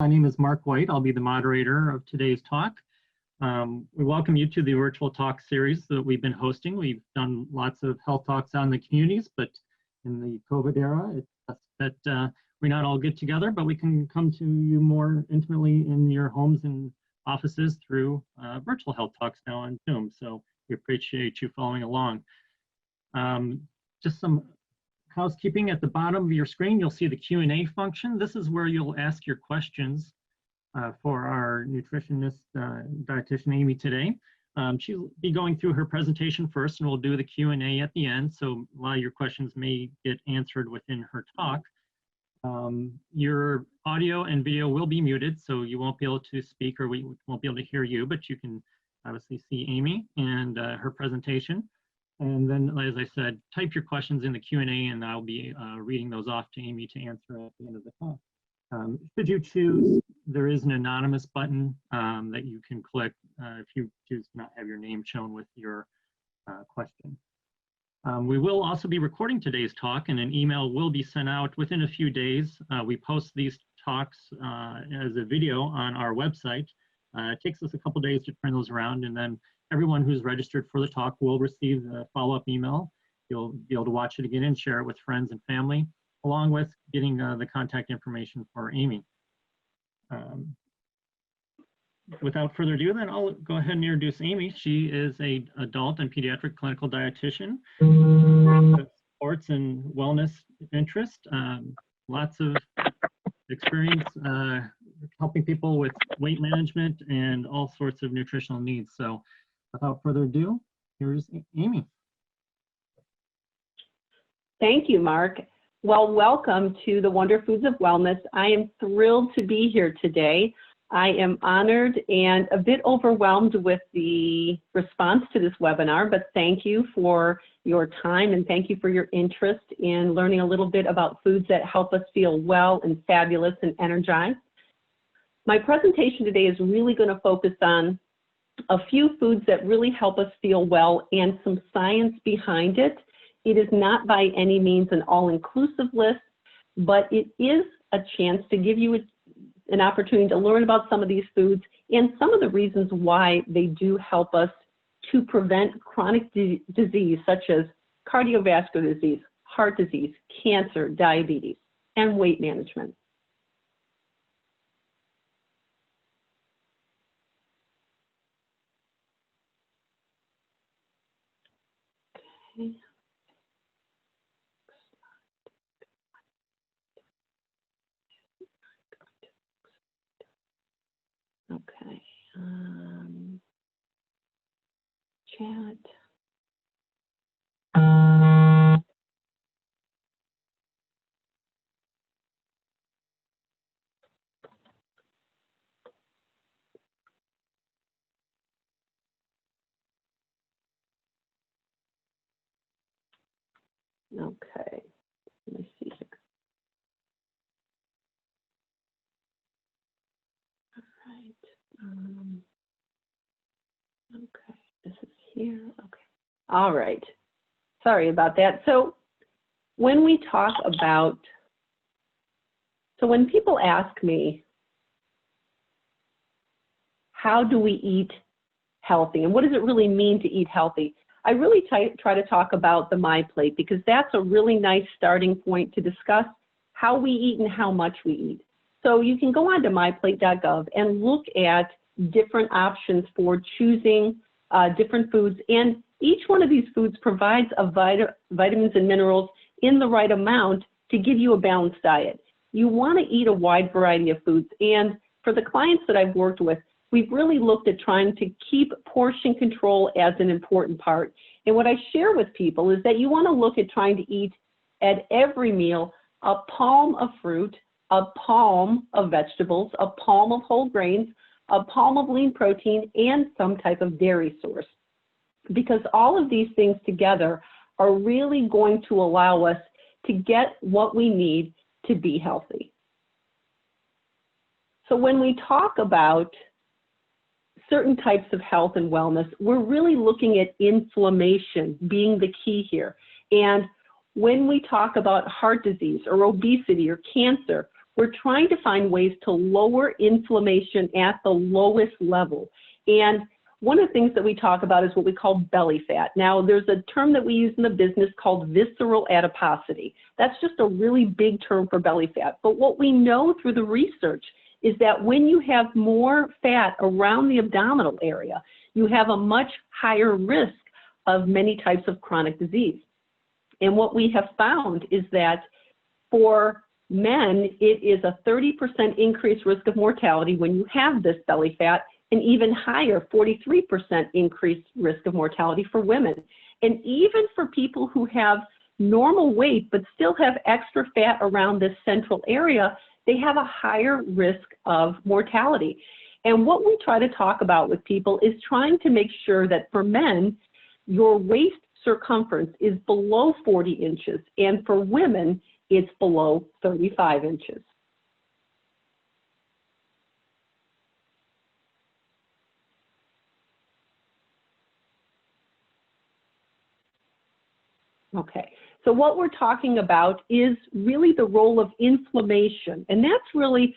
My name is Mark White. I'll be the moderator of today's talk. We welcome you to the virtual talk series that we've been hosting. We've done lots of health talks out in the communities, but in the COVID era, it's best that we not all get together, but we can come to you more intimately in your homes and offices through virtual health talks now on Zoom. So we appreciate you following along. Just some housekeeping. At the bottom of your screen, you'll see the Q&A function. This is where you'll ask your questions for our nutritionist, dietitian Amy today. She'll be going through her presentation first, and we'll do the Q&A at the end, so a lot of your questions may get answered within her talk. Your audio and video will be muted, so you won't be able to speak, or we won't be able to hear you, but you can obviously see Amy and her presentation. And then, as I said, type your questions in the Q&A, and I'll be reading those off to Amy to answer at the end of the talk. Should you choose, there is an anonymous button that you can click if you choose to not have your name shown with your question. We will also be recording today's talk, and an email will be sent out within a few days. We post these talks as a video on our website. It takes us a couple days to turn those around, and then everyone who's registered for the talk will receive a follow-up email. You'll be able to watch it again and share it with friends and family, along with getting the contact information for Amy. Without further ado, then I'll go ahead and introduce Amy. She is an adult and pediatric clinical dietitian with sports and wellness interest. Lots of experience helping people with weight management and all sorts of nutritional needs. So without further ado, here's Amy. Thank you, Mark. Well, welcome to the Wonder Foods of Wellness. I am thrilled to be here today. I am honored and a bit overwhelmed with the response to this webinar, but thank you for your time and thank you for your interest in learning a little bit about foods that help us feel well and fabulous and energized. My presentation today is really going to focus on a few foods that really help us feel well and some science behind it. It is not by any means an all-inclusive list, but it is a chance to give you an opportunity to learn about some of these foods and some of the reasons why they do help us to prevent chronic disease such as cardiovascular disease, heart disease, cancer, diabetes, and weight management. Okay. Okay, chat. Okay, let me see here. All right. Okay, this is here. Okay. All right. Sorry about that. So when we talk about, when people ask me, how do we eat healthy? And what does it really mean to eat healthy? I really try to talk about the MyPlate because that's a really nice starting point to discuss how we eat and how much we eat. So you can go on to myplate.gov and look at different options for choosing different foods. And each one of these foods provides vitamins and minerals in the right amount to give you a balanced diet. You want to eat a wide variety of foods. And for the clients that I've worked with, we've really looked at trying to keep portion control as an important part. And what I share with people is that you want to look at trying to eat at every meal a palm of fruit, a palm of vegetables, a palm of whole grains, a palm of lean protein, and some type of dairy source. Because all of these things together are really going to allow us to get what we need to be healthy. So when we talk about certain types of health and wellness, we're really looking at inflammation being the key here. And when we talk about heart disease or obesity or cancer, we're trying to find ways to lower inflammation at the lowest level. And one of the things that we talk about is what we call belly fat. Now, there's a term that we use in the business called visceral adiposity. That's just a really big term for belly fat. But what we know through the research is that when you have more fat around the abdominal area, you have a much higher risk of many types of chronic disease. And what we have found is that for men, it is a 30% increased risk of mortality when you have this belly fat, and even higher, 43% increased risk of mortality for women. And even for people who have normal weight but still have extra fat around this central area, they have a higher risk of mortality. And what we try to talk about with people is trying to make sure that for men, your waist circumference is below 40 inches, and for women, it's below 35 inches. Okay, so what we're talking about is really the role of inflammation, and that's really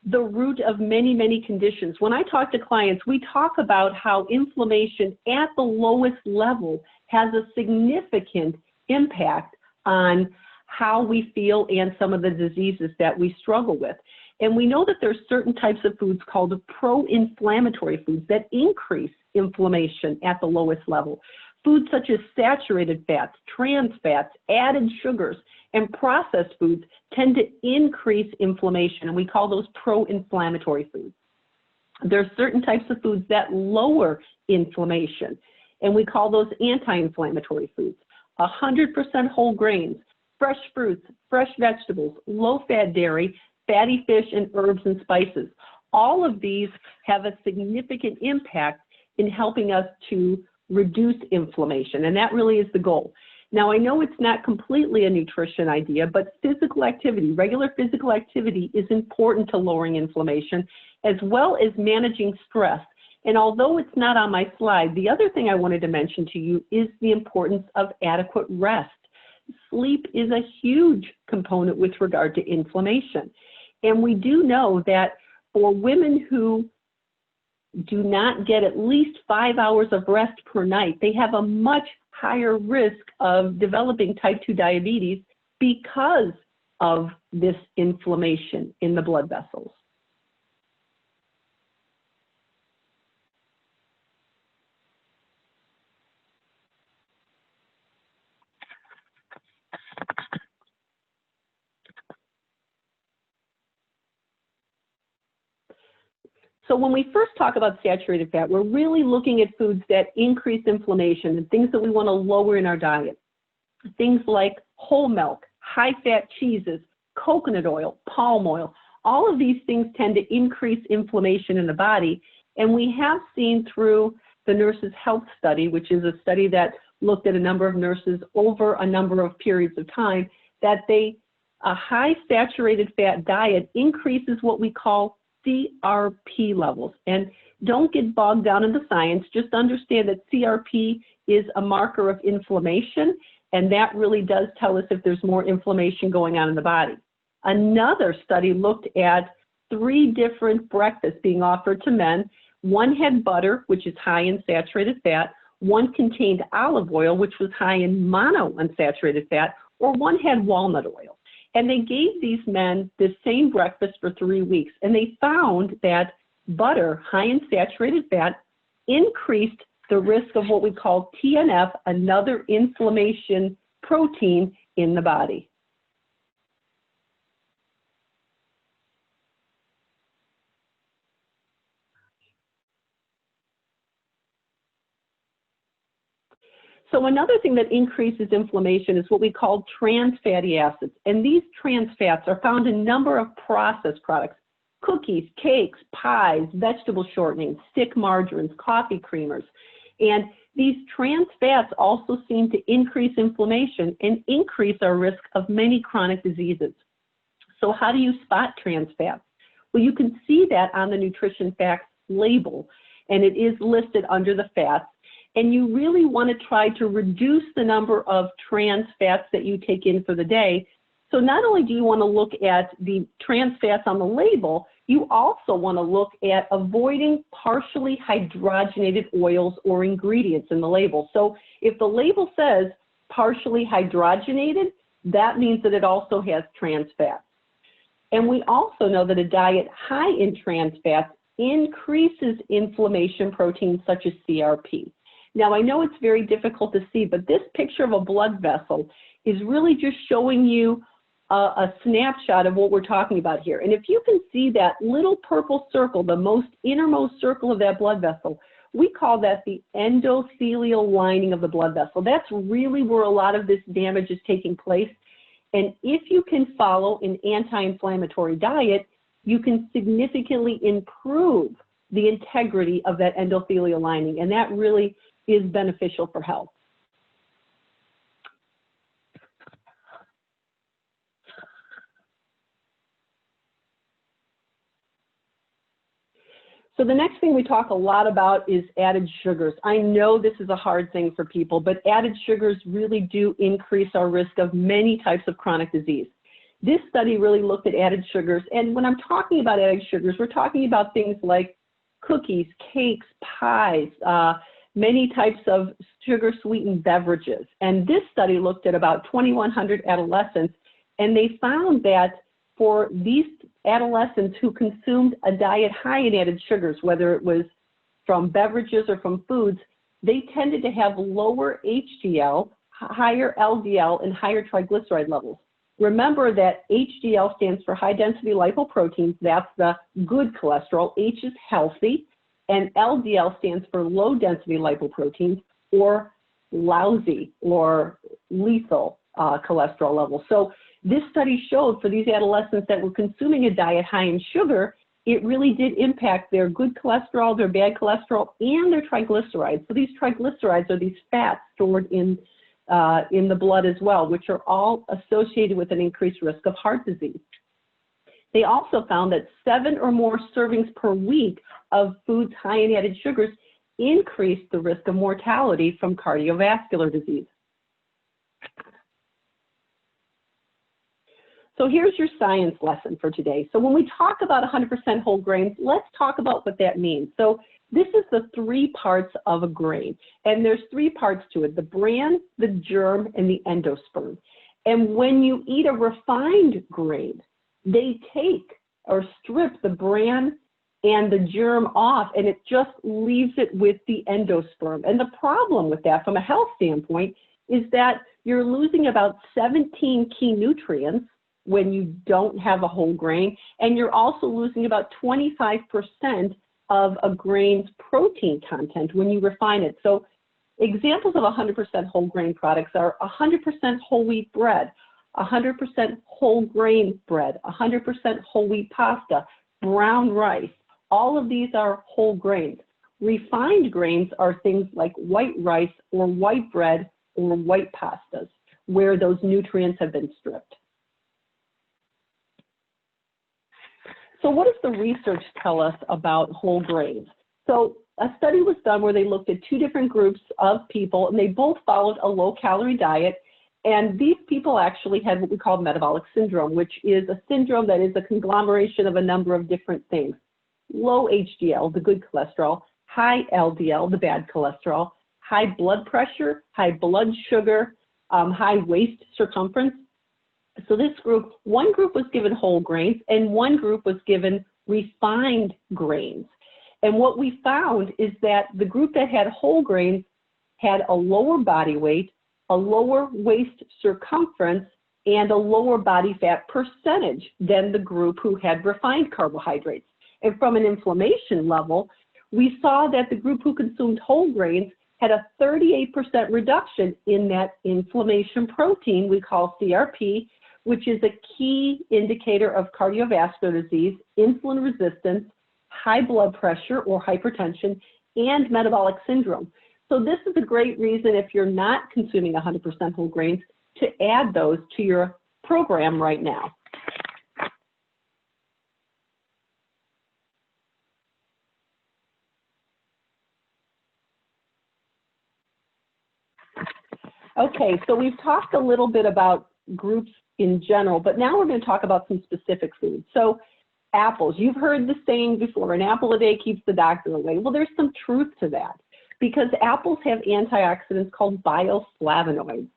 the root of many, many conditions. When I talk to clients, we talk about how inflammation at the lowest level has a significant impact on how we feel and some of the diseases that we struggle with. And we know that there's certain types of foods called pro-inflammatory foods that increase inflammation at the lowest level. Foods such as saturated fats, trans fats, added sugars, and processed foods tend to increase inflammation, and we call those pro-inflammatory foods. There are certain types of foods that lower inflammation, and we call those anti-inflammatory foods. 100% whole grains, fresh fruits, fresh vegetables, low-fat dairy, fatty fish, and herbs and spices. All of these have a significant impact in helping us to reduce inflammation, and that really is the goal. Now, I know it's not completely a nutrition idea, but physical activity, regular physical activity is important to lowering inflammation, as well as managing stress. And although it's not on my slide, the other thing I wanted to mention to you is the importance of adequate rest. Sleep is a huge component with regard to inflammation. And we do know that for women who do not get at least 5 hours of rest per night, they have a much higher risk of developing type 2 diabetes because of this inflammation in the blood vessels. So when we first talk about saturated fat, we're really looking at foods that increase inflammation and things that we want to lower in our diet. Things like whole milk, high-fat cheeses, coconut oil, palm oil. All of these things tend to increase inflammation in the body. And we have seen through the Nurses' Health Study, which is a study that looked at a number of nurses over a number of periods of time, that a high saturated fat diet increases what we call CRP levels. And don't get bogged down in the science, just understand that CRP is a marker of inflammation, and that really does tell us if there's more inflammation going on in the body. Another study looked at 3 different breakfasts being offered to men. One had butter, which is high in saturated fat. One contained olive oil, which was high in monounsaturated fat, or one had walnut oil. And they gave these men the same breakfast for 3 weeks, and they found that butter, high in saturated fat, increased the risk of what we call TNF, another inflammation protein in the body. So another thing that increases inflammation is what we call trans fatty acids. And these trans fats are found in a number of processed products: cookies, cakes, pies, vegetable shortenings, stick margarines, coffee creamers. And these trans fats also seem to increase inflammation and increase our risk of many chronic diseases. So how do you spot trans fats? Well, you can see that on the nutrition facts label, and it is listed under the fats. And you really want to try to reduce the number of trans fats that you take in for the day So not only do you want to look at the trans fats on the label, you also want to look at avoiding partially hydrogenated oils or ingredients in the label. So if the label says partially hydrogenated, that means that it also has trans fats. And we also know that a diet high in trans fats increases inflammation proteins such as CRP. Now, I know it's very difficult to see, but this picture of a blood vessel is really just showing you a snapshot of what we're talking about here. And if you can see that little purple circle, the most innermost circle of that blood vessel, we call that the endothelial lining of the blood vessel. That's really where a lot of this damage is taking place. And if you can follow an anti-inflammatory diet, you can significantly improve the integrity of that endothelial lining, and that really is beneficial for health. So the next thing we talk a lot about is added sugars. I know this is a hard thing for people, but added sugars really do increase our risk of many types of chronic disease. This study really looked at added sugars, and when I'm talking about added sugars, we're talking about things like cookies, cakes, pies, many types of sugar-sweetened beverages. And this study looked at about 2,100 adolescents, and they found that for these adolescents who consumed a diet high in added sugars, whether it was from beverages or from foods, they tended to have lower HDL, higher LDL, and higher triglyceride levels. Remember that HDL stands for high-density lipoproteins. That's the good cholesterol. H is healthy. And LDL stands for low-density lipoproteins, or lousy or lethal cholesterol levels. So this study showed for these adolescents that were consuming a diet high in sugar, it really did impact their good cholesterol, their bad cholesterol, and their triglycerides. So these triglycerides are these fats stored in the blood as well, which are all associated with an increased risk of heart disease. They also found that 7 or more servings per week of foods high in added sugars increased the risk of mortality from cardiovascular disease. So here's your science lesson for today. So when we talk about 100% whole grains, let's talk about what that means. So this is the 3 parts of a grain, and there's 3 parts to it: the bran, the germ, and the endosperm. And when you eat a refined grain, they take or strip the bran and the germ off, and it just leaves it with the endosperm. And the problem with that from a health standpoint is that you're losing about 17 key nutrients when you don't have a whole grain, and you're also losing about 25% of a grain's protein content when you refine it. So examples of 100% whole grain products are 100% whole wheat bread, 100% whole grain bread, 100% whole wheat pasta, brown rice. All of these are whole grains. Refined grains are things like white rice or white bread or white pastas, where those nutrients have been stripped. So what does the research tell us about whole grains? So a study was done where they looked at 2 different groups of people, and they both followed a low-calorie diet. And these people actually had what we call metabolic syndrome, which is a syndrome that is a conglomeration of a number of different things: low HDL, the good cholesterol; high LDL, the bad cholesterol; high blood pressure; high blood sugar; high waist circumference. So this group, one group was given whole grains and one group was given refined grains. And what we found is that the group that had whole grains had a lower body weight, a lower waist circumference, and a lower body fat percentage than the group who had refined carbohydrates. And from an inflammation level, we saw that the group who consumed whole grains had a 38% reduction in that inflammation protein we call CRP, which is a key indicator of cardiovascular disease, insulin resistance, high blood pressure or hypertension, and metabolic syndrome. So this is a great reason, if you're not consuming 100% whole grains, to add those to your program right now. Okay, so we've talked a little bit about groups in general, but now we're going to talk about some specific foods. So apples, you've heard the saying before, an apple a day keeps the doctor away. Well, there's some truth to that because apples have antioxidants called bioflavonoids,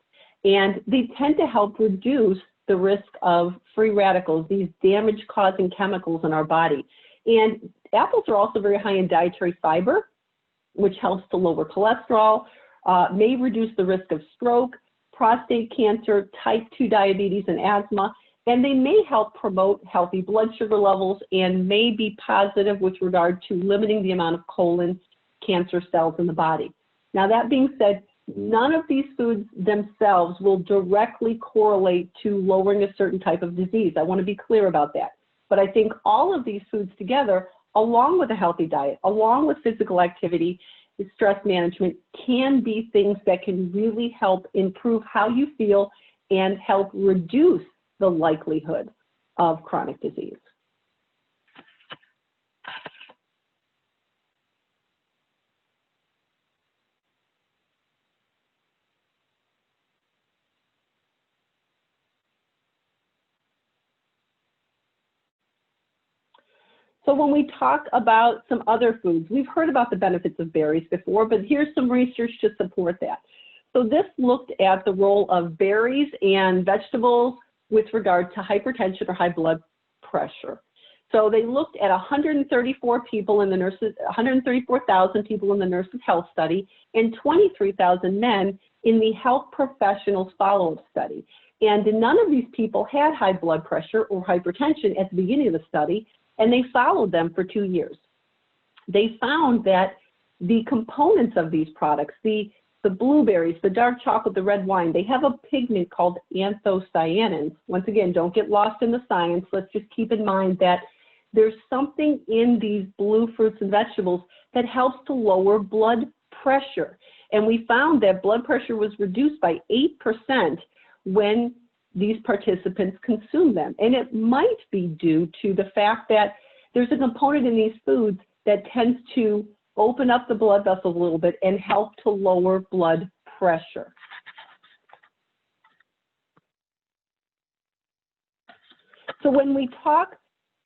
and they tend to help reduce the risk of free radicals, these damage-causing chemicals in our body. And apples are also very high in dietary fiber, which helps to lower cholesterol, may reduce the risk of stroke, prostate cancer, type 2 diabetes, and asthma, and they may help promote healthy blood sugar levels and may be positive with regard to limiting the amount of colon cancer cells in the body. Now, that being said, none of these foods themselves will directly correlate to lowering a certain type of disease. I want to be clear about that. But I think all of these foods together, along with a healthy diet, along with physical activity, stress management, can be things that can really help improve how you feel and help reduce the likelihood of chronic disease. So when we talk about some other foods, we've heard about the benefits of berries before, but here's some research to support that. So this looked at the role of berries and vegetables with regard to hypertension or high blood pressure. So they looked at 134 people in the nurses, 134,000 people in the nurses' health study and 23,000 men in the health professionals follow-up study. And none of these people had high blood pressure or hypertension at the beginning of the study, and they followed them for 2 years. They found that the components of these products, the blueberries, the dark chocolate, the red wine, they have a pigment called anthocyanins. Once again, don't get lost in the science. Let's just keep in mind that there's something in these blue fruits and vegetables that helps to lower blood pressure. And we found that blood pressure was reduced by 8% when these participants consume them. And it might be due to the fact that there's a component in these foods that tends to open up the blood vessels a little bit and help to lower blood pressure. So when we talk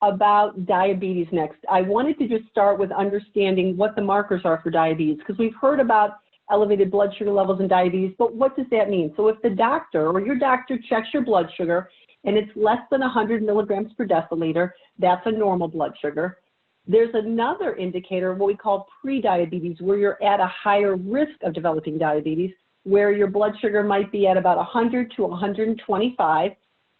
about diabetes next, I wanted to just start with understanding what the markers are for diabetes, because we've heard about elevated blood sugar levels in diabetes, but what does that mean? So if the doctor or your doctor checks your blood sugar and it's less than 100 milligrams per deciliter, that's a normal blood sugar. There's another indicator, what we call prediabetes, where you're at a higher risk of developing diabetes, where your blood sugar might be at about 100 to 125.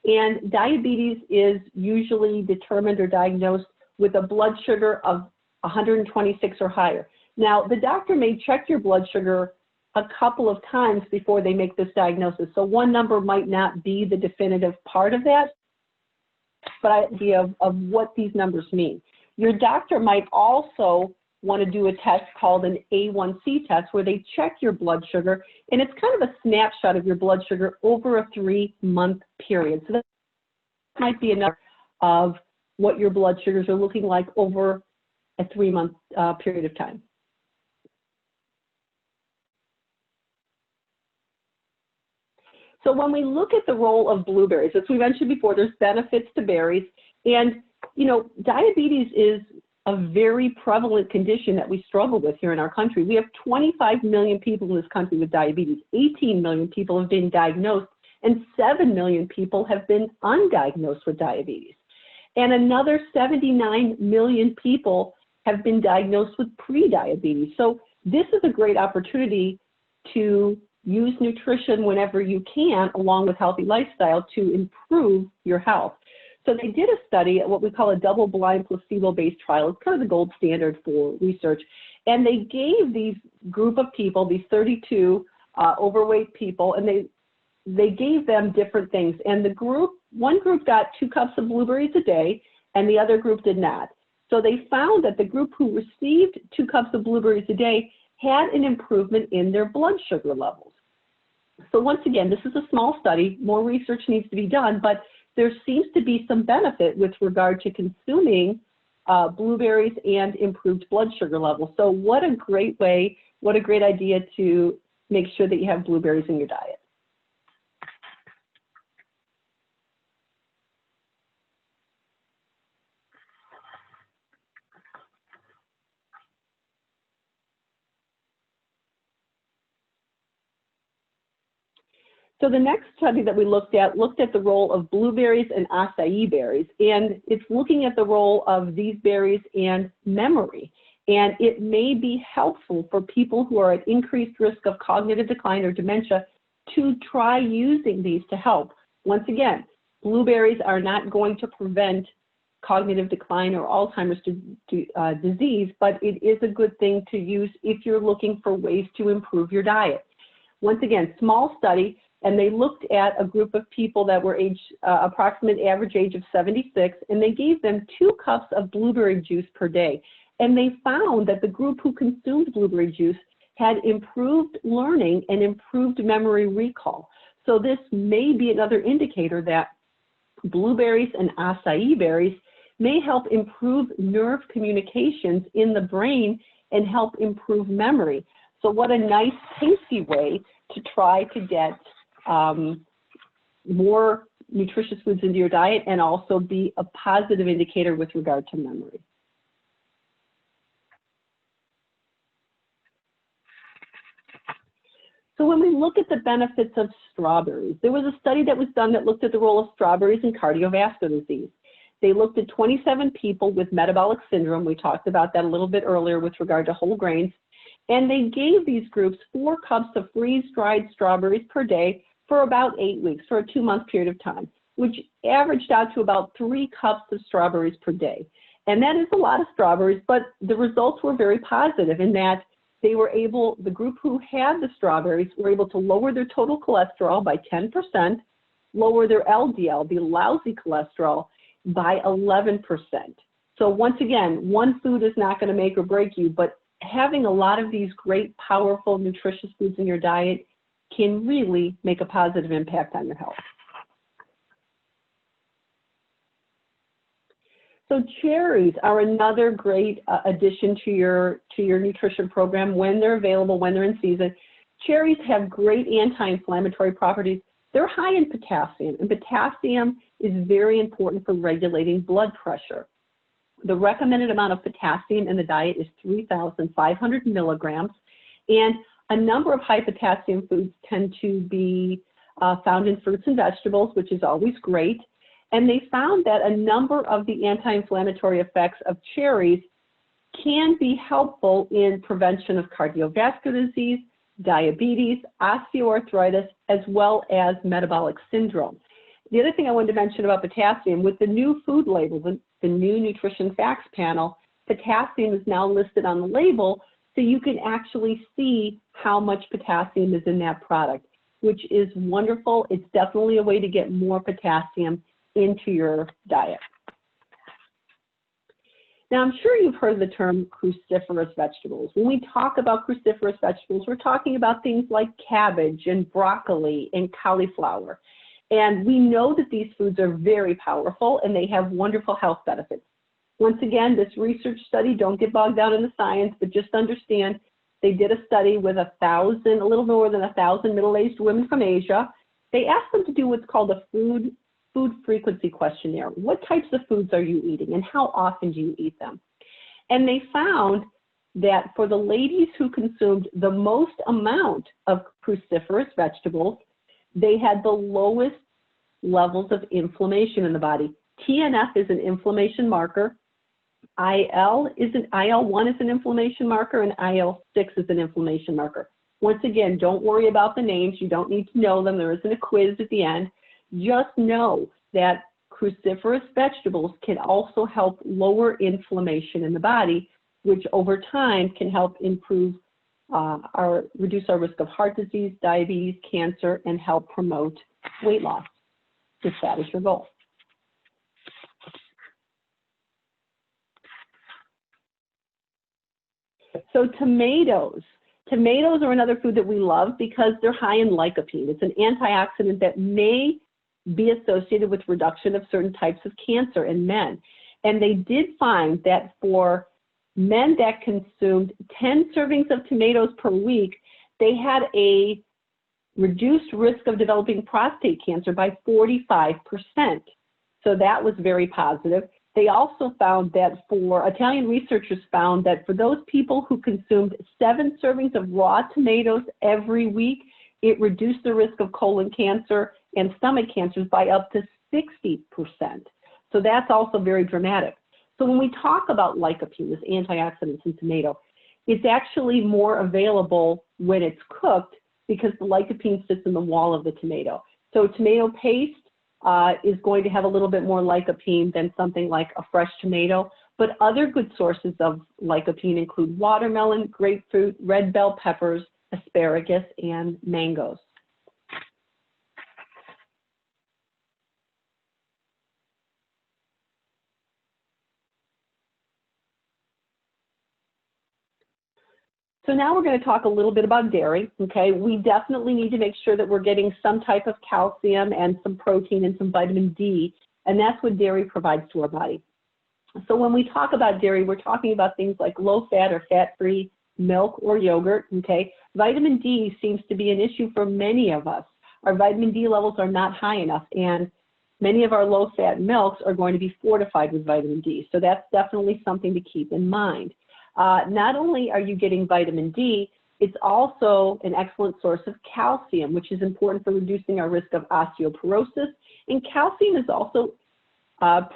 And diabetes is usually determined or diagnosed with a blood sugar of 126 or higher. Now, the doctor may check your blood sugar a couple of times before they make this diagnosis. So one number might not be the definitive part of that, but idea of what these numbers mean. Your doctor might also want to do a test called an A1C test where they check your blood sugar, and it's kind of a snapshot of your blood sugar over a 3-month period. So that might be enough of what your blood sugars are looking like over a 3-month period of time. So when we look at the role of blueberries, as we mentioned before, there's benefits to berries. And, you know, diabetes is a very prevalent condition that we struggle with here in our country. We have 25 million people in this country with diabetes. 18 million people have been diagnosed, and 7 million people have been undiagnosed with diabetes. And another 79 million people have been diagnosed with prediabetes. So this is a great opportunity to use nutrition whenever you can, along with healthy lifestyle, to improve your health. So they did a study, what we call a double-blind placebo-based trial. It's kind of the gold standard for research. And they gave these group of people, these 32 overweight people, and they gave them different things. And one group got 2 cups of blueberries a day, and the other group did not. So they found that the group who received 2 cups of blueberries a day had an improvement in their blood sugar levels. So once again, this is a small study. More research needs to be done, but there seems to be some benefit with regard to consuming blueberries and improved blood sugar levels. So what a great way, what a great idea to make sure that you have blueberries in your diet. So the next study that we looked at the role of blueberries and acai berries, and it's looking at the role of these berries and memory. And it may be helpful for people who are at increased risk of cognitive decline or dementia to try using these to help. Once again, blueberries are not going to prevent cognitive decline or Alzheimer's disease, but it is a good thing to use if you're looking for ways to improve your diet. Once again, small study, and they looked at a group of people that were approximate average age of 76, and they gave them 2 cups of blueberry juice per day. And they found that the group who consumed blueberry juice had improved learning and improved memory recall. So this may be another indicator that blueberries and acai berries may help improve nerve communications in the brain and help improve memory. So what a nice, tasty way to try to get more nutritious foods into your diet and also be a positive indicator with regard to memory. So when we look at the benefits of strawberries, there was a study that was done that looked at the role of strawberries in cardiovascular disease. They looked at 27 people with metabolic syndrome. We talked about that a little bit earlier with regard to whole grains. And they gave these groups 4 cups of freeze-dried strawberries per day for about 8 weeks, for a 2-month period of time, which averaged out to about 3 cups of strawberries per day. And that is a lot of strawberries, but the results were very positive in that they were able, the group who had the strawberries were able to lower their total cholesterol by 10%, lower their LDL, the lousy cholesterol, by 11%. So once again, one food is not going to make or break you, but having a lot of these great, powerful, nutritious foods in your diet can really make a positive impact on your health. So cherries are another great addition to your nutrition program when they're available, when they're in season. Cherries have great anti-inflammatory properties. They're high in potassium, and potassium is very important for regulating blood pressure. The recommended amount of potassium in the diet is 3,500 milligrams, and a number of high potassium foods tend to be found in fruits and vegetables, which is always great. And they found that a number of the anti-inflammatory effects of cherries can be helpful in prevention of cardiovascular disease, diabetes, osteoarthritis, as well as metabolic syndrome. The other thing I wanted to mention about potassium, with the new food label, the new nutrition facts panel, potassium is now listed on the label, so you can actually see how much potassium is in that product, which is wonderful. It's definitely a way to get more potassium into your diet. Now, I'm sure you've heard the term cruciferous vegetables. When we talk about cruciferous vegetables, we're talking about things like cabbage and broccoli and cauliflower. And we know that these foods are very powerful and they have wonderful health benefits. Once again, this research study, don't get bogged down in the science, but just understand they did a study with a little more than 1,000 middle-aged women from Asia. They asked them to do what's called a food frequency questionnaire. What types of foods are you eating and how often do you eat them? And they found that for the ladies who consumed the most amount of cruciferous vegetables, they had the lowest levels of inflammation in the body. TNF is an inflammation marker. IL-1 is an inflammation marker, and IL-6 is an inflammation marker. Once again, don't worry about the names. You don't need to know them. There isn't a quiz at the end. Just know that cruciferous vegetables can also help lower inflammation in the body, which over time can help improve reduce our risk of heart disease, diabetes, cancer, and help promote weight loss, if that is your goal. So tomatoes. Tomatoes are another food that we love because they're high in lycopene. It's an antioxidant that may be associated with reduction of certain types of cancer in men. And they did find that for men that consumed 10 servings of tomatoes per week, they had a reduced risk of developing prostate cancer by 45%. So that was very positive. They also found that Italian researchers found that for those people who consumed 7 servings of raw tomatoes every week, It reduced the risk of colon cancer and stomach cancers by up to 60%. So that's also very dramatic. So when we talk about lycopene, this antioxidant in tomato, it's actually more available when it's cooked because the lycopene sits in the wall of the tomato. So tomato paste is going to have a little bit more lycopene than something like a fresh tomato. But other good sources of lycopene include watermelon, grapefruit, red bell peppers, asparagus, and mangoes. So now we're going to talk a little bit about dairy, okay? We definitely need to make sure that we're getting some type of calcium and some protein and some vitamin D, and that's what dairy provides to our body. So when we talk about dairy, we're talking about things like low-fat or fat-free milk or yogurt, okay? Vitamin D seems to be an issue for many of us. Our vitamin D levels are not high enough, and many of our low-fat milks are going to be fortified with vitamin D. So that's definitely something to keep in mind. Not only are you getting vitamin D, it's also an excellent source of calcium, which is important for reducing our risk of osteoporosis. And calcium is also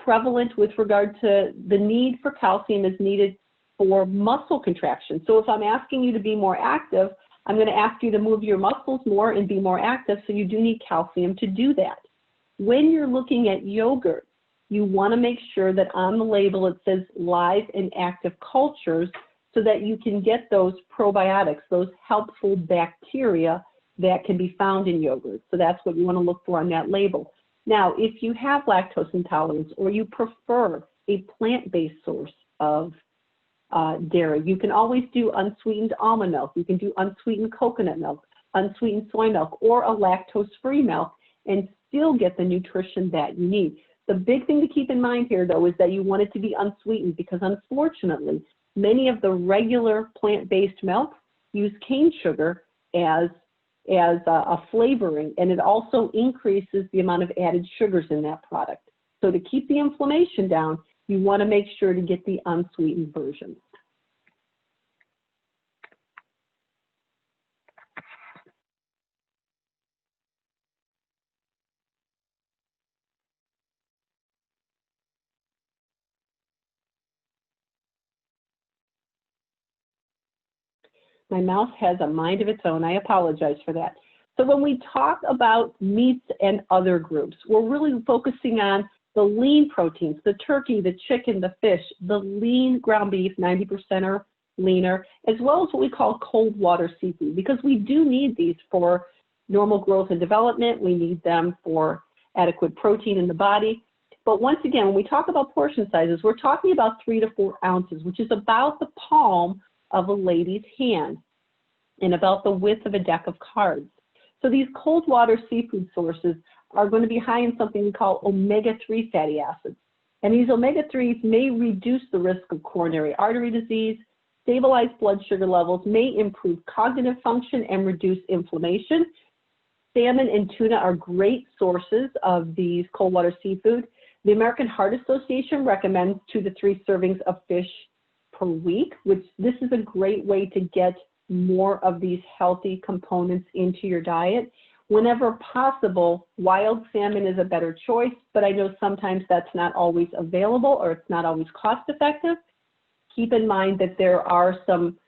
prevalent with regard to the need for calcium is needed for muscle contraction. So if I'm asking you to be more active, I'm going to ask you to move your muscles more and be more active, so you do need calcium to do that. When you're looking at yogurt, you want to make sure that on the label it says live and active cultures so that you can get those probiotics, those helpful bacteria that can be found in yogurt. So that's what you want to look for on that label. Now, if you have lactose intolerance or you prefer a plant-based source of dairy, you can always do unsweetened almond milk, you can do unsweetened coconut milk, unsweetened soy milk, or a lactose-free milk and still get the nutrition that you need. The big thing to keep in mind here, though, is that you want it to be unsweetened because, unfortunately, many of the regular plant-based milks use cane sugar as a flavoring, and it also increases the amount of added sugars in that product. So to keep the inflammation down, you want to make sure to get the unsweetened version. My mouse has a mind of its own. I apologize for that. So when we talk about meats and other groups, we're really focusing on the lean proteins, the turkey, the chicken, the fish, the lean ground beef, 90% or leaner, as well as what we call cold water seafood, because we do need these for normal growth and development. We need them for adequate protein in the body. But once again, when we talk about portion sizes, we're talking about 3 to 4 ounces, which is about the palm of a lady's hand and about the width of a deck of cards. So these cold water seafood sources are going to be high in something we call omega-3 fatty acids. And these omega-3s may reduce the risk of coronary artery disease, stabilize blood sugar levels, may improve cognitive function, and reduce inflammation. Salmon and tuna are great sources of these cold water seafood. The American Heart Association recommends 2 to 3 servings of fish per week, which this is a great way to get more of these healthy components into your diet. Whenever possible, wild salmon is a better choice, but I know sometimes that's not always available or it's not always cost effective. Keep in mind that there are some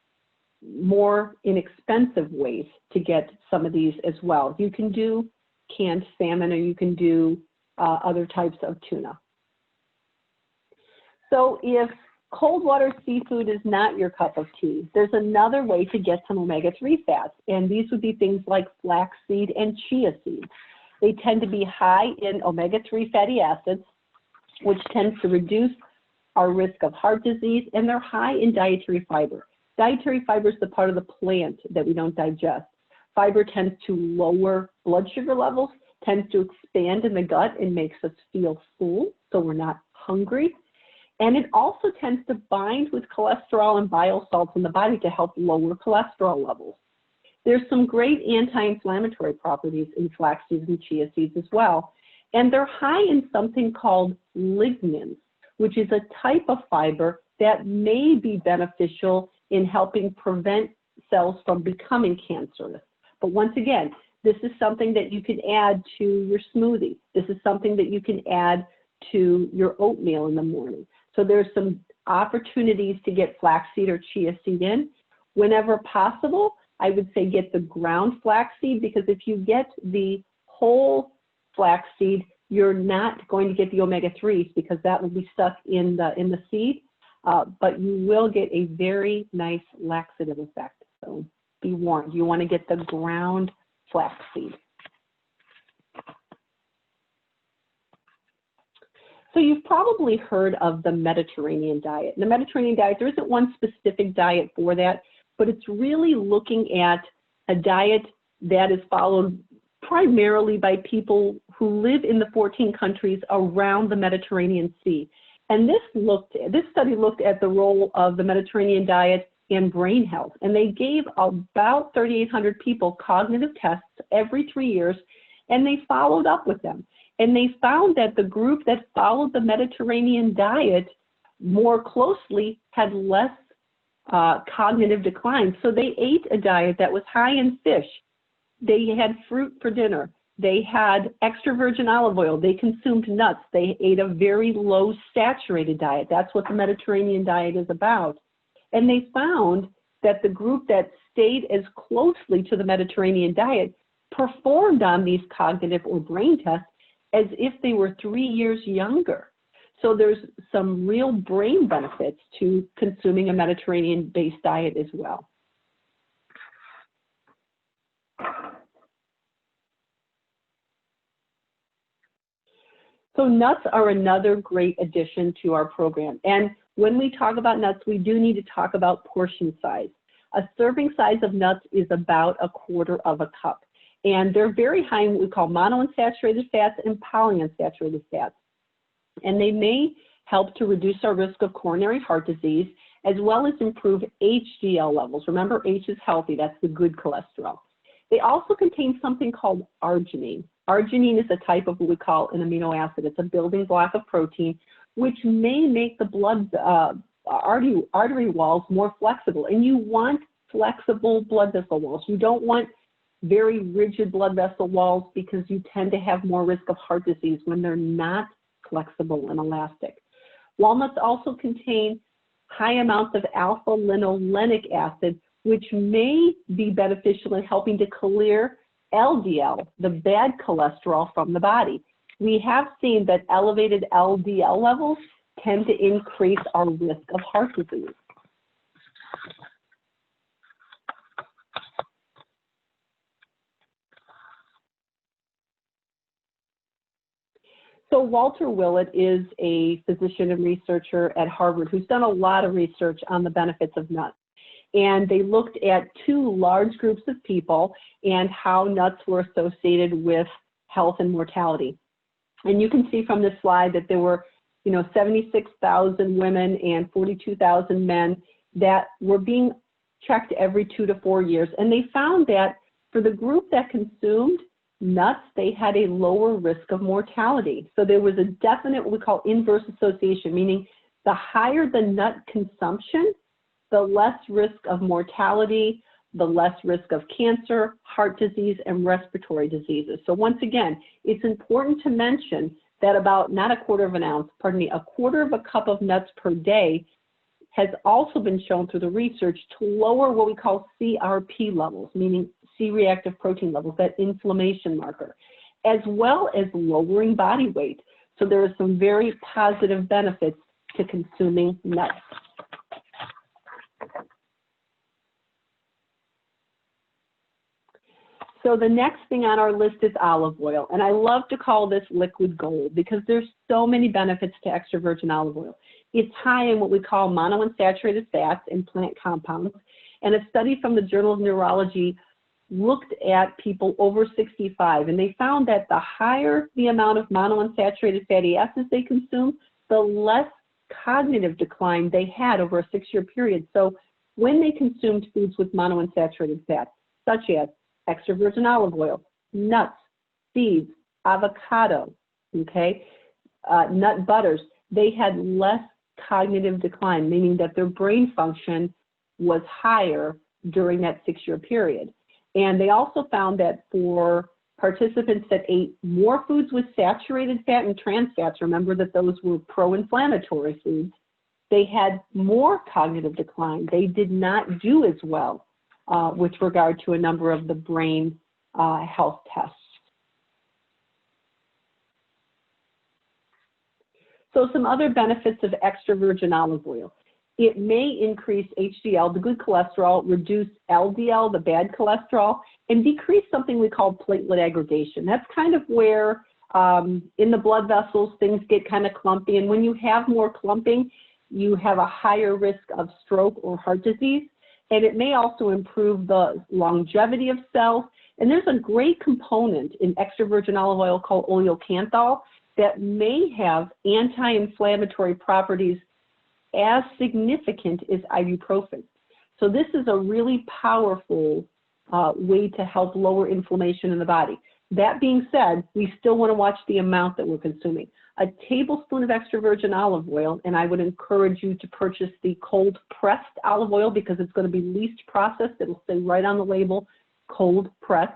more inexpensive ways to get some of these as well. You can do canned salmon or you can do other types of tuna. So if cold water seafood is not your cup of tea, there's another way to get some omega-3 fats, and these would be things like flaxseed and chia seeds. They tend to be high in omega-3 fatty acids, which tends to reduce our risk of heart disease, and they're high in dietary fiber. Dietary fiber is the part of the plant that we don't digest. Fiber tends to lower blood sugar levels, tends to expand in the gut and makes us feel full, so we're not hungry. And it also tends to bind with cholesterol and bile salts in the body to help lower cholesterol levels. There's some great anti-inflammatory properties in flax seeds and chia seeds as well. And they're high in something called lignans, which is a type of fiber that may be beneficial in helping prevent cells from becoming cancerous. But once again, This is something that you can add to your smoothie. This is something that you can add to your oatmeal in the morning. So there's some opportunities to get flaxseed or chia seed in. Whenever possible, I would say get the ground flaxseed, because if you get the whole flaxseed, you're not going to get the omega-3s because that will be stuck in the seed, but you will get a very nice laxative effect. So be warned, you want to get the ground flaxseed. So you've probably heard of the Mediterranean diet. And the Mediterranean diet, there isn't one specific diet for that, but it's really looking at a diet that is followed primarily by people who live in the 14 countries around the Mediterranean Sea. And this study looked at the role of the Mediterranean diet in brain health. And they gave about 3,800 people cognitive tests every 3 years, and they followed up with them. And they found that the group that followed the Mediterranean diet more closely had less cognitive decline. So they ate a diet that was high in fish. They had fruit for dinner. They had extra virgin olive oil. They consumed nuts. They ate a very low saturated diet. That's what the Mediterranean diet is about. And they found that the group that stayed as closely to the Mediterranean diet performed on these cognitive or brain tests as if they were 3 years younger. So there's some real brain benefits to consuming a Mediterranean-based diet as well. So nuts are another great addition to our program. And when we talk about nuts, we do need to talk about portion size. A serving size of nuts is about 1/4 of a cup. And they're very high in what we call monounsaturated fats and polyunsaturated fats. And they may help to reduce our risk of coronary heart disease, as well as improve HDL levels. Remember, H is healthy, that's the good cholesterol. They also contain something called arginine. Arginine is a type of what we call an amino acid. It's a building block of protein, which may make the blood artery walls more flexible. And you want flexible blood vessel walls. You don't want very rigid blood vessel walls, because you tend to have more risk of heart disease when they're not flexible and elastic. Walnuts also contain high amounts of alpha-linolenic acid, which may be beneficial in helping to clear LDL, the bad cholesterol, from the body. We have seen that elevated LDL levels tend to increase our risk of heart disease. So Walter Willett is a physician and researcher at Harvard who's done a lot of research on the benefits of nuts. And they looked at 2 large groups of people and how nuts were associated with health and mortality. And you can see from this slide that there were, 76,000 women and 42,000 men that were being checked every 2 to 4 years. And they found that for the group that consumed nuts, they had a lower risk of mortality. So there was a definite, what we call inverse association, meaning the higher the nut consumption, the less risk of mortality, the less risk of cancer, heart disease, and respiratory diseases. So once again, it's important to mention that about, not 1/4 of an ounce, pardon me, 1/4 of a cup of nuts per day has also been shown through the research to lower what we call CRP levels, meaning C-reactive protein levels, that inflammation marker, as well as lowering body weight. So there are some very positive benefits to consuming nuts. So the next thing on our list is olive oil. And I love to call this liquid gold because there's so many benefits to extra virgin olive oil. It's high in what we call monounsaturated fats and plant compounds. And a study from the Journal of Neurology looked at people over 65, and they found that the higher the amount of monounsaturated fatty acids they consumed, the less cognitive decline they had over a 6-year period. So when they consumed foods with monounsaturated fats, such as extra virgin olive oil, nuts, seeds, avocado, nut butters, they had less cognitive decline, meaning that their brain function was higher during that 6-year period. And they also found that for participants that ate more foods with saturated fat and trans fats, remember that those were pro-inflammatory foods, they had more cognitive decline. They did not do as well with regard to a number of the brain health tests. So some other benefits of extra virgin olive oil. It may increase HDL, the good cholesterol, reduce LDL, the bad cholesterol, and decrease something we call platelet aggregation. That's kind of where in the blood vessels things get kind of clumpy, and when you have more clumping, you have a higher risk of stroke or heart disease, and it may also improve the longevity of cells. And there's a great component in extra virgin olive oil called oleocanthal that may have anti-inflammatory properties as significant as ibuprofen. So this is a really powerful way to help lower inflammation in the body. That being said, we still want to watch the amount that we're consuming. A tablespoon of extra virgin olive oil, and I would encourage you to purchase the cold pressed olive oil because it's going to be least processed. It'll say right on the label, cold pressed.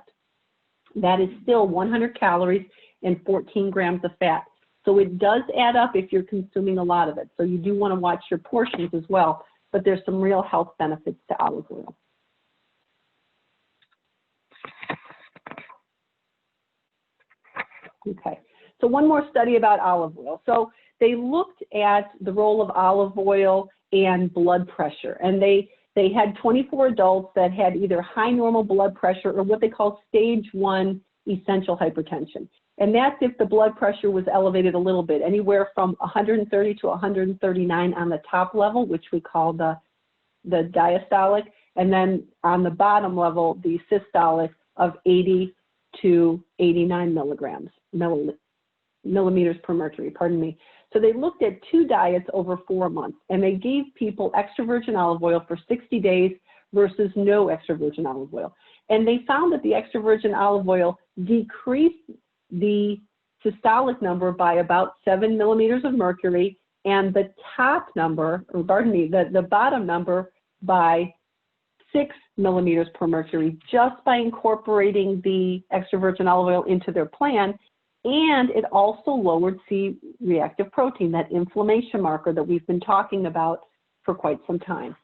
That is still 100 calories and 14 grams of fat. So it does add up if you're consuming a lot of it. So you do want to watch your portions as well, but there's some real health benefits to olive oil. Okay, so one more study about olive oil. So they looked at the role of olive oil and blood pressure, and they had 24 adults that had either high normal blood pressure or what they call stage 1 essential hypertension. And that's if the blood pressure was elevated a little bit, anywhere from 130 to 139 on the top level, which we call the diastolic, and then on the bottom level, the systolic of 80 to 89 millimeters per mercury, pardon me. So they looked at 2 diets over 4 months, and they gave people extra virgin olive oil for 60 days versus no extra virgin olive oil. And they found that the extra virgin olive oil decreased the systolic number by about 7 millimeters of mercury, and the top number, or pardon me, the bottom number by 6 millimeters per mercury, just by incorporating the extra virgin olive oil into their plan. And it also lowered C-reactive protein, that inflammation marker that we've been talking about for quite some time.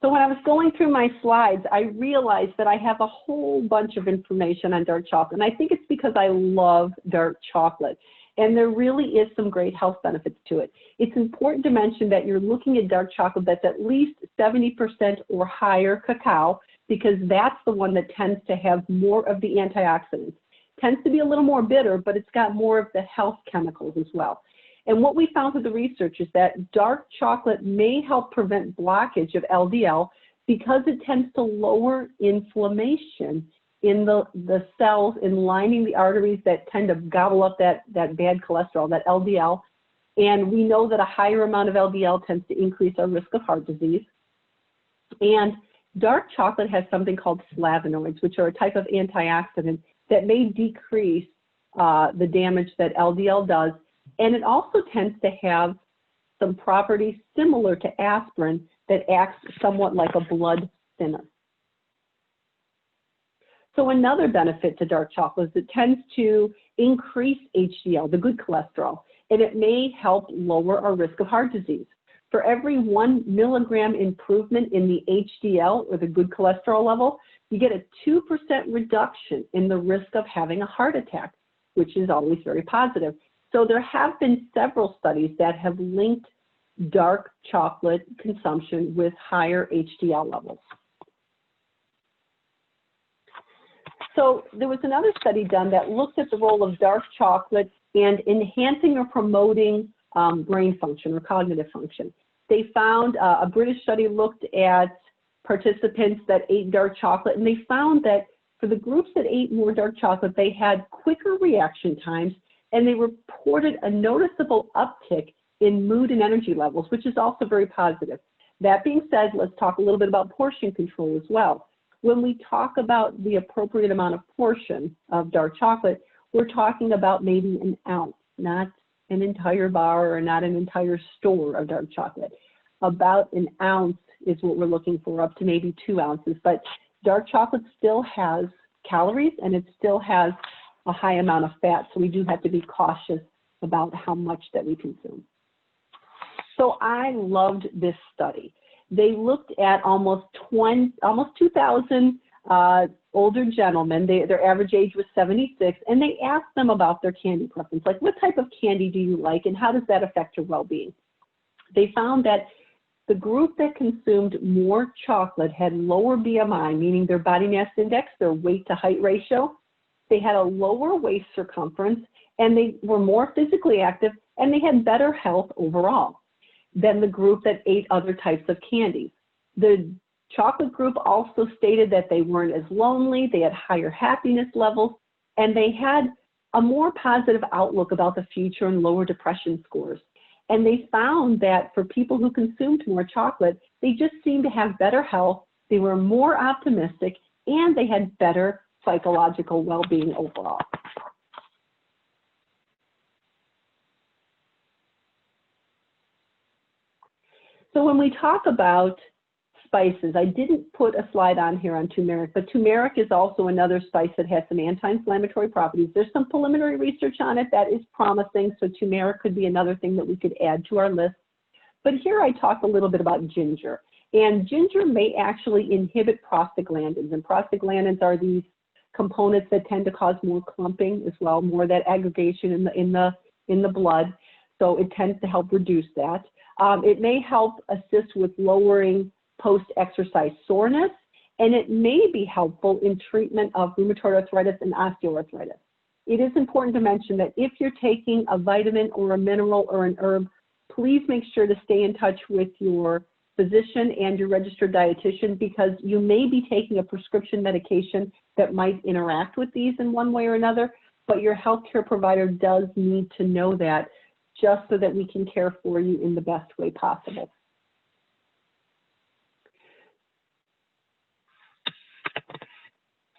So when I was going through my slides, I realized that I have a whole bunch of information on dark chocolate. And I think it's because I love dark chocolate. And there really is some great health benefits to it. It's important to mention that you're looking at dark chocolate that's at least 70% or higher cacao, because that's the one that tends to have more of the antioxidants. Tends to be a little more bitter, but it's got more of the health chemicals as well. And what we found with the research is that dark chocolate may help prevent blockage of LDL because it tends to lower inflammation in the cells in lining the arteries that tend to gobble up that bad cholesterol, that LDL. And we know that a higher amount of LDL tends to increase our risk of heart disease. And dark chocolate has something called flavonoids, which are a type of antioxidant that may decrease the damage that LDL does. And it also tends to have some properties similar to aspirin that acts somewhat like a blood thinner. So another benefit to dark chocolate is it tends to increase HDL, the good cholesterol, and it may help lower our risk of heart disease. For every 1 milligram improvement in the HDL, or the good cholesterol level, you get a 2% reduction in the risk of having a heart attack, which is always very positive. So there have been several studies that have linked dark chocolate consumption with higher HDL levels. So there was another study done that looked at the role of dark chocolate and enhancing or promoting brain function or cognitive function. They found a British study looked at participants that ate dark chocolate, and they found that for the groups that ate more dark chocolate, they had quicker reaction times, and they reported a noticeable uptick in mood and energy levels, which is also very positive. That being said, let's talk a little bit about portion control as well. When we talk about the appropriate amount of portion of dark chocolate, we're talking about maybe an ounce, not an entire bar or not an entire store of dark chocolate. About an ounce is what we're looking for, up to maybe 2 ounces. But dark chocolate still has calories and it still has a high amount of fat, so we do have to be cautious about how much that we consume. So I loved this study. They looked at almost 2,000 older gentlemen. Their average age was 76, and they asked them about their candy preference, like what type of candy do you like and how does that affect your well-being? They found that the group that consumed more chocolate had lower BMI, meaning their body mass index, their weight to height ratio. They had a lower waist circumference, and they were more physically active, and they had better health overall than the group that ate other types of candies. The chocolate group also stated that they weren't as lonely, they had higher happiness levels, and they had a more positive outlook about the future and lower depression scores. And they found that for people who consumed more chocolate, they just seemed to have better health, they were more optimistic, and they had better psychological well-being overall. So when we talk about spices, I didn't put a slide on here on turmeric, but turmeric is also another spice that has some anti-inflammatory properties. There's some preliminary research on it that is promising, so turmeric could be another thing that we could add to our list. But here I talk a little bit about ginger. And ginger may actually inhibit prostaglandins, and prostaglandins are these components that tend to cause more clumping as well, more of that aggregation in the blood. So it tends to help reduce that. It may help assist with lowering post-exercise soreness, and it may be helpful in treatment of rheumatoid arthritis and osteoarthritis. It is important to mention that if you're taking a vitamin or a mineral or an herb, please make sure to stay in touch with your physician and your registered dietitian, because you may be taking a prescription medication that might interact with these in one way or another, but your healthcare provider does need to know that, just so that we can care for you in the best way possible.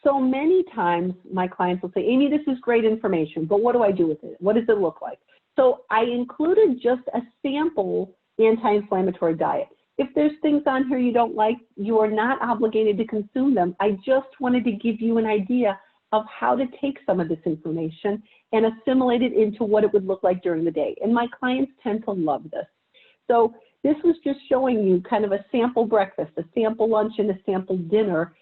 So many times my clients will say, Amy, this is great information, but what do I do with it? What does it look like? So I included just a sample anti-inflammatory diet. If there's things on here you don't like, you are not obligated to consume them. I just wanted to give you an idea of how to take some of this information and assimilate it into what it would look like during the day. And my clients tend to love this. So this was just showing you kind of a sample breakfast, a sample lunch, and a sample dinner,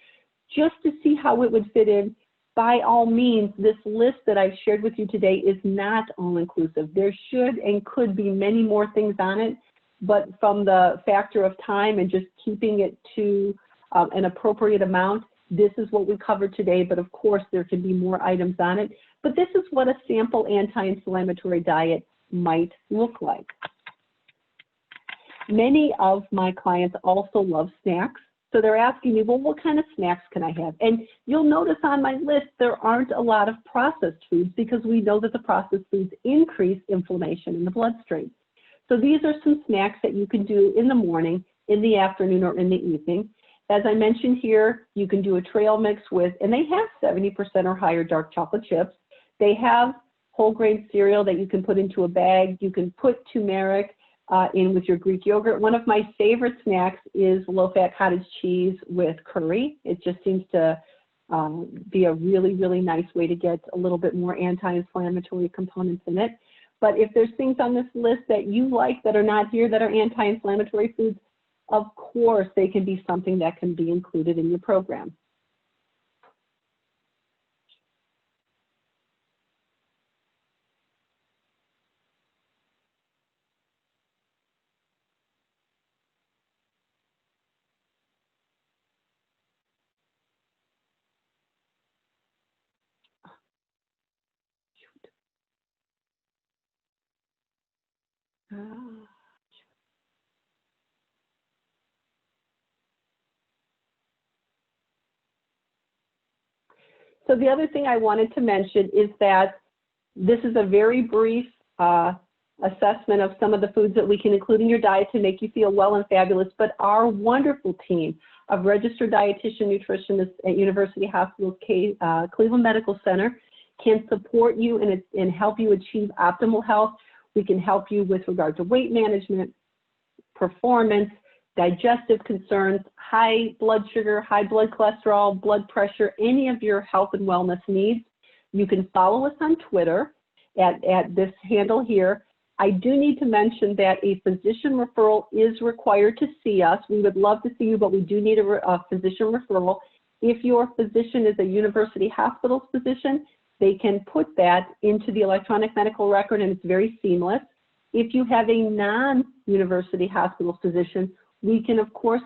just to see how it would fit in. By all means, this list that I've shared with you today is not all-inclusive. There should and could be many more things on it, but from the factor of time and just keeping it to an appropriate amount, this is what we covered today, but of course there can be more items on it. But this is what a sample anti-inflammatory diet might look like. Many of my clients also love snacks. So they're asking me, well, what kind of snacks can I have? And you'll notice on my list, there aren't a lot of processed foods, because we know that the processed foods increase inflammation in the bloodstream. So these are some snacks that you can do in the morning, in the afternoon, or in the evening. As I mentioned here, you can do a trail mix with, and they have 70% or higher dark chocolate chips. They have whole grain cereal that you can put into a bag. You can put turmeric in with your Greek yogurt. One of my favorite snacks is low-fat cottage cheese with curry. It just seems to be a really, really nice way to get a little bit more anti-inflammatory components in it. But if there's things on this list that you like that are not here that are anti-inflammatory foods, of course, they can be something that can be included in your program. So the other thing I wanted to mention is that this is a very brief assessment of some of the foods that we can include in your diet to make you feel well and fabulous, but our wonderful team of registered dietitian nutritionists at University Hospital's Cleveland Medical Center can support you and help you achieve optimal health. We can help you with regard to weight management, performance, digestive concerns, high blood sugar, high blood cholesterol, blood pressure, any of your health and wellness needs. You can follow us on Twitter at this handle here. I do need to mention that a physician referral is required to see us. We would love to see you, but we do need a physician referral. If your physician is a university hospital physician, they can put that into the electronic medical record, and it's very seamless. If you have a non-university hospital physician, we can, of course,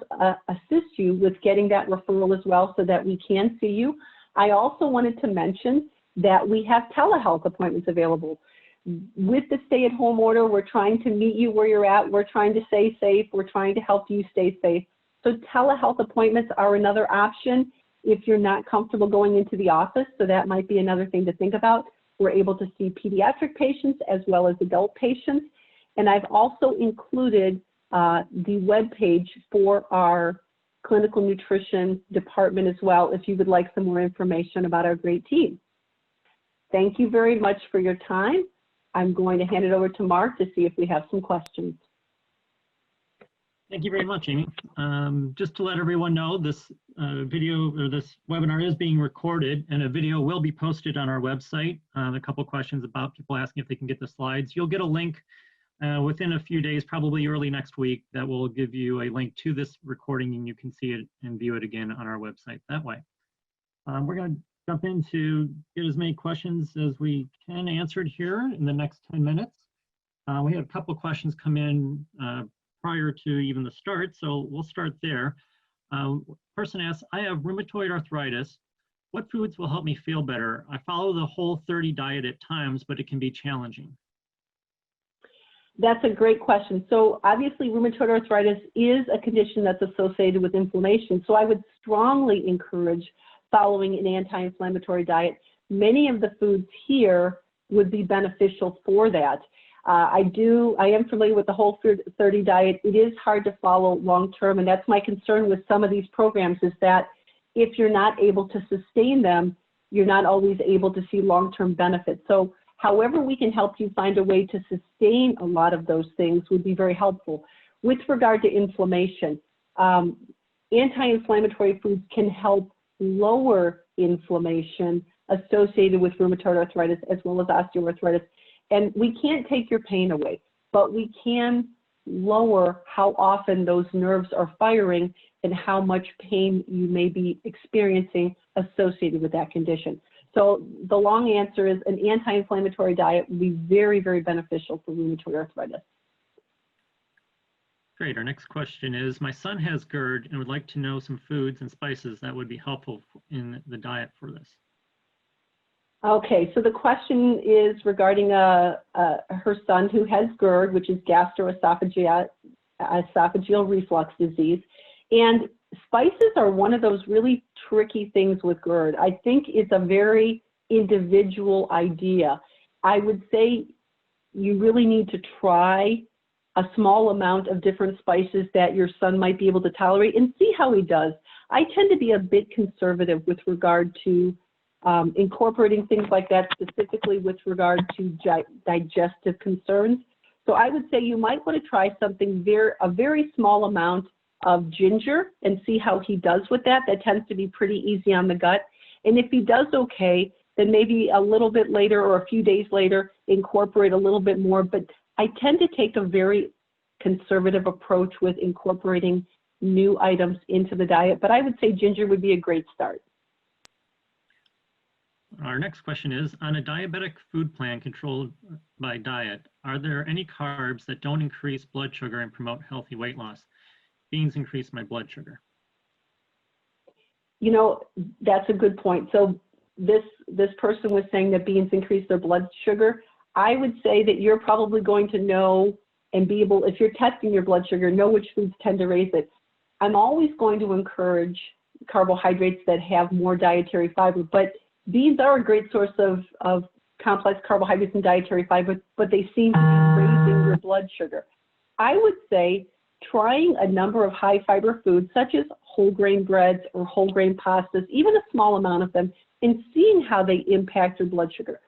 assist you with getting that referral as well so that we can see you. I also wanted to mention that we have telehealth appointments available. With the stay-at-home order, we're trying to meet you where you're at. We're trying to stay safe. We're trying to help you stay safe. So telehealth appointments are another option if you're not comfortable going into the office. So that might be another thing to think about. We're able to see pediatric patients as well as adult patients. And I've also included the webpage for our clinical nutrition department as well, if you would like some more information about our great team. Thank you very much for your time. I'm going to hand it over to Mark to see if we have some questions. Thank you very much, Amy. Just to let everyone know, this video or this webinar is being recorded, and a video will be posted on our website. A couple questions about people asking if they can get the slides. You'll get a link within a few days, probably early next week, that will give you a link to this recording, and you can see it and view it again on our website that way. We're going to jump in to get as many questions as we can answered here in the next 10 minutes. We had a couple of questions come in prior to even the start, so we'll start there. Person asks, I have rheumatoid arthritis. What foods will help me feel better? I follow the Whole30 diet at times, but it can be challenging. That's a great question. So obviously rheumatoid arthritis is a condition that's associated with inflammation. So I would strongly encourage following an anti-inflammatory diet. Many of the foods here would be beneficial for that. I am familiar with the Whole30 diet. It is hard to follow long-term, and that's my concern with some of these programs, is that if you're not able to sustain them, you're not always able to see long-term benefits. So however we can help you find a way to sustain a lot of those things would be very helpful. With regard to inflammation, anti-inflammatory foods can help lower inflammation associated with rheumatoid arthritis as well as osteoarthritis. And we can't take your pain away, but we can lower how often those nerves are firing and how much pain you may be experiencing associated with that condition. So the long answer is an anti-inflammatory diet would be very, very beneficial for rheumatoid arthritis. Great. Our next question is, my son has GERD and would like to know some foods and spices that would be helpful in the diet for this. Okay, so the question is regarding her son who has GERD, which is gastroesophageal reflux disease. And spices are one of those really tricky things with GERD. I think it's a very individual idea. I would say you really need to try a small amount of different spices that your son might be able to tolerate and see how he does. I tend to be a bit conservative with regard to incorporating things like that, specifically with regard to digestive concerns. So I would say you might want to try something, a very small amount of ginger, and see how he does with that. That tends to be pretty easy on the gut. And if he does okay, then maybe a little bit later or a few days later, incorporate a little bit more. But I tend to take a very conservative approach with incorporating new items into the diet. But I would say ginger would be a great start. Our next question is, on a diabetic food plan controlled by diet, are there any carbs that don't increase blood sugar and promote healthy weight loss? Beans increase my blood sugar. You know, that's a good point. So this person was saying that beans increase their blood sugar. I would say that you're probably going to know and be able, if you're testing your blood sugar, know which foods tend to raise it. I'm always going to encourage carbohydrates that have more dietary fiber, but beans are a great source of complex carbohydrates and dietary fiber, but they seem to be raising your blood sugar. I would say trying a number of high fiber foods, such as whole grain breads or whole grain pastas, even a small amount of them, and seeing how they impact your blood sugar.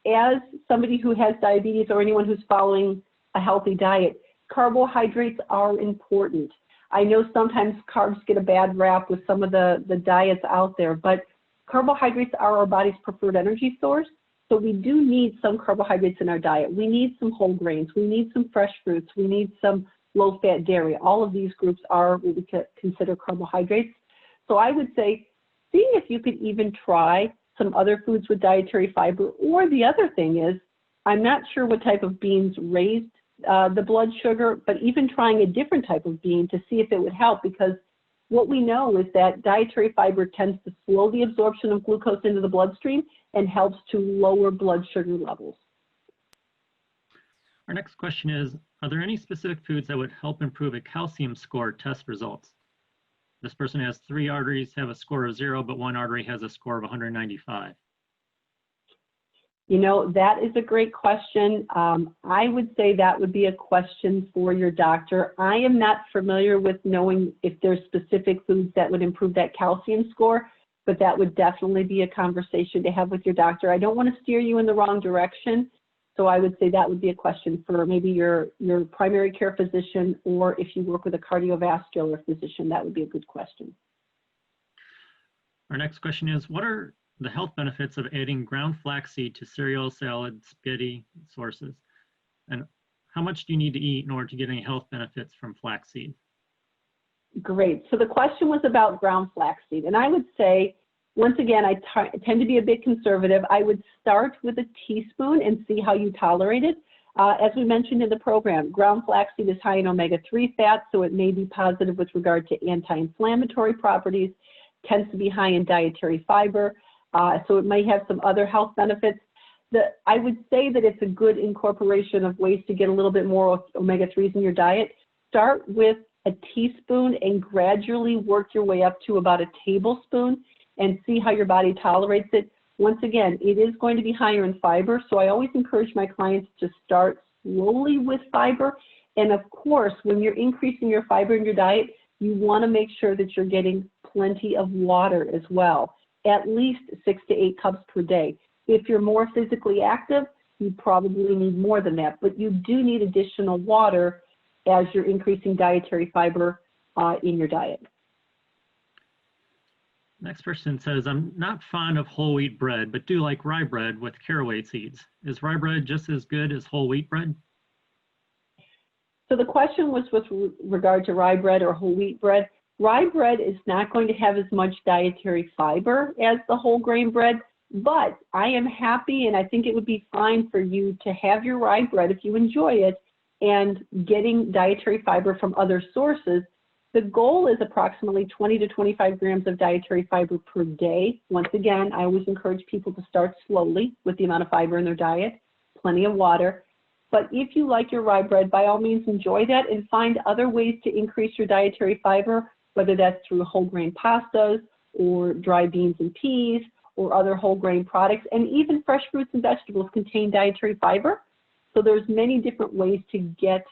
as somebody who has diabetes or anyone who's following a healthy diet, carbohydrates are important. I know sometimes carbs get a bad rap with some of the diets out there, but carbohydrates are our body's preferred energy source. So we do need some carbohydrates in our diet. We need some whole grains. We need some fresh fruits. We need some low-fat dairy. All of these groups are what we consider carbohydrates. So I would say, seeing if you could even try some other foods with dietary fiber, or the other thing is, I'm not sure what type of beans raised the blood sugar, but even trying a different type of bean to see if it would help, because what we know is that dietary fiber tends to slow the absorption of glucose into the bloodstream and helps to lower blood sugar levels. Our next question is, are there any specific foods that would help improve a calcium score test results? This person has 3 arteries have a score of 0, but 1 artery has a score of 195. You know, that is a great question. I would say that would be a question for your doctor. I am not familiar with knowing if there's specific foods that would improve that calcium score, but that would definitely be a conversation to have with your doctor. I don't want to steer you in the wrong direction, so I would say that would be a question for maybe your primary care physician, or if you work with a cardiovascular physician, that would be a good question. Our next question is, what are the health benefits of adding ground flaxseed to cereal, salad, spaghetti sources? And how much do you need to eat in order to get any health benefits from flaxseed? Great. So the question was about ground flaxseed. And I would say, once again, I tend to be a bit conservative. I would start with a teaspoon and see how you tolerate it. As we mentioned in the program, ground flaxseed is high in omega-3 fats, so it may be positive with regard to anti-inflammatory properties, tends to be high in dietary fiber, so it may have some other health benefits. I would say that it's a good incorporation of ways to get a little bit more omega-3s in your diet. Start with a teaspoon and gradually work your way up to about a tablespoon and see how your body tolerates it. Once again, it is going to be higher in fiber, so I always encourage my clients to start slowly with fiber. And of course, when you're increasing your fiber in your diet, you want to make sure that you're getting plenty of water as well, at least 6 to 8 cups per day. If you're more physically active, you probably need more than that, but you do need additional water as you're increasing dietary fiber in your diet. Next person says, I'm not fond of whole wheat bread, but do like rye bread with caraway seeds. Is rye bread just as good as whole wheat bread? So the question was with regard to rye bread or whole wheat bread. Rye bread is not going to have as much dietary fiber as the whole grain bread, but I am happy, and I think it would be fine for you to have your rye bread if you enjoy it, and getting dietary fiber from other sources. The goal is approximately 20 to 25 grams of dietary fiber per day. Once again, I always encourage people to start slowly with the amount of fiber in their diet, plenty of water. But if you like your rye bread, by all means enjoy that and find other ways to increase your dietary fiber, whether that's through whole grain pastas or dry beans and peas or other whole grain products. And even fresh fruits and vegetables contain dietary fiber. So there's many different ways to get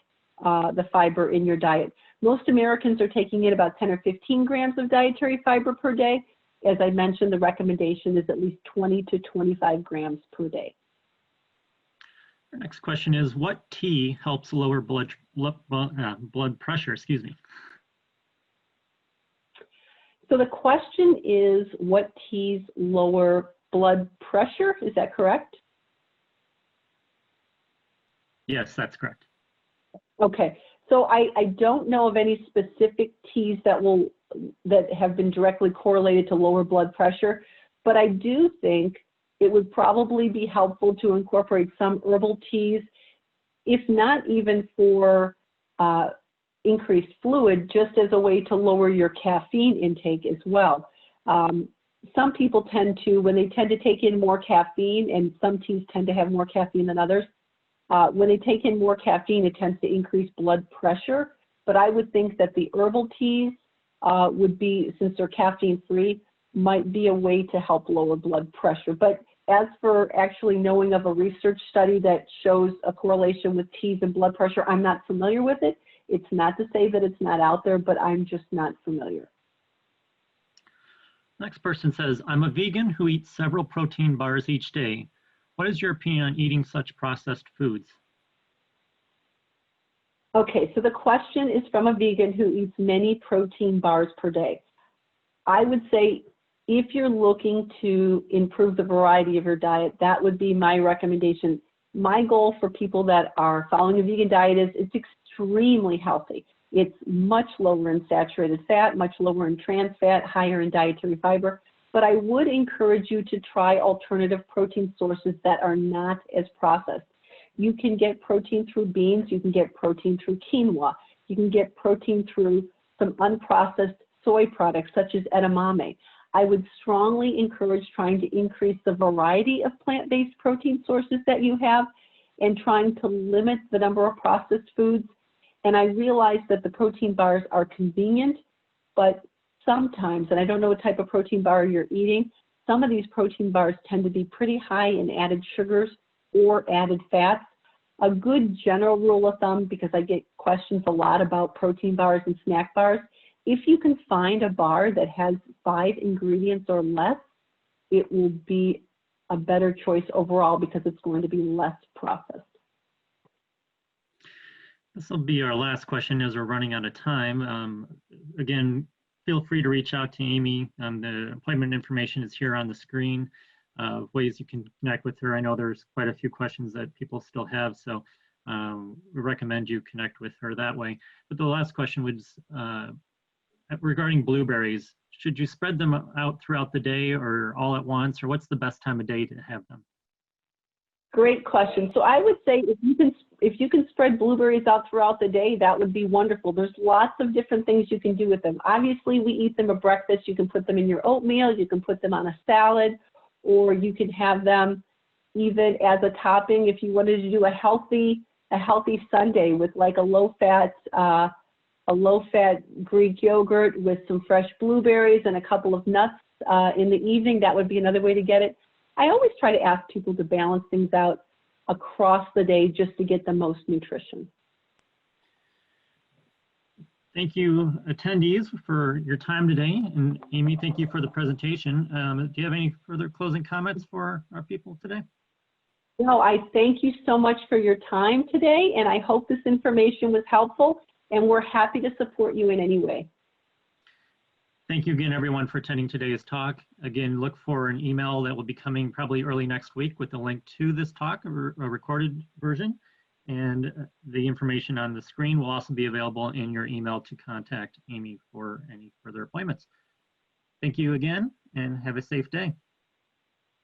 the fiber in your diet. Most Americans are taking in about 10 or 15 grams of dietary fiber per day. As I mentioned, the recommendation is at least 20 to 25 grams per day. Our next question is, what tea helps lower blood pressure? Excuse me. So the question is, what teas lower blood pressure? Is that correct? Yes, that's correct. Okay. So I don't know of any specific teas that have been directly correlated to lower blood pressure, but I do think it would probably be helpful to incorporate some herbal teas, if not even for increased fluid, just as a way to lower your caffeine intake as well. Some people tend to, when they tend to take in more caffeine, and some teas tend to have more caffeine than others, when they take in more caffeine, it tends to increase blood pressure. But I would think that the herbal teas would be, since they're caffeine-free, might be a way to help lower blood pressure. But as for actually knowing of a research study that shows a correlation with teas and blood pressure, I'm not familiar with it. It's not to say that it's not out there, but I'm just not familiar. Next person says, I'm a vegan who eats several protein bars each day. What is your opinion on eating such processed foods? Okay, so the question is from a vegan who eats many protein bars per day. I would say if you're looking to improve the variety of your diet, that would be my recommendation. My goal for people that are following a vegan diet is it's extremely healthy. It's much lower in saturated fat, much lower in trans fat, higher in dietary fiber. But I would encourage you to try alternative protein sources that are not as processed. You can get protein through beans, you can get protein through quinoa, you can get protein through some unprocessed soy products such as edamame. I would strongly encourage trying to increase the variety of plant-based protein sources that you have and trying to limit the number of processed foods. And I realize that the protein bars are convenient, but sometimes, and I don't know what type of protein bar you're eating, some of these protein bars tend to be pretty high in added sugars or added fats. A good general rule of thumb, because I get questions a lot about protein bars and snack bars, if you can find a bar that has 5 ingredients or less, it will be a better choice overall because it's going to be less processed. This will be our last question as we're running out of time. Again, feel free to reach out to Amy. The appointment information is here on the screen. Ways you can connect with her. I know there's quite a few questions that people still have, so we recommend you connect with her that way. But the last question was regarding blueberries. Should you spread them out throughout the day or all at once, or what's the best time of day to have them? Great question. So I would say if you can spread blueberries out throughout the day, that would be wonderful. There's lots of different things you can do with them. Obviously, we eat them at breakfast. You can put them in your oatmeal. You can put them on a salad, or you can have them even as a topping if you wanted to do a healthy sundae with like a low-fat Greek yogurt with some fresh blueberries and a couple of nuts in the evening. That would be another way to get it. I always try to ask people to balance things out across the day just to get the most nutrition. Thank you, attendees, for your time today. And Amy, thank you for the presentation. Do you have any further closing comments for our people today? No, I thank you so much for your time today, and I hope this information was helpful, and we're happy to support you in any way. Thank you again, everyone, for attending today's talk. Again, look for an email that will be coming probably early next week with a link to this talk, a recorded version. And the information on the screen will also be available in your email to contact Amy for any further appointments. Thank you again, and have a safe day.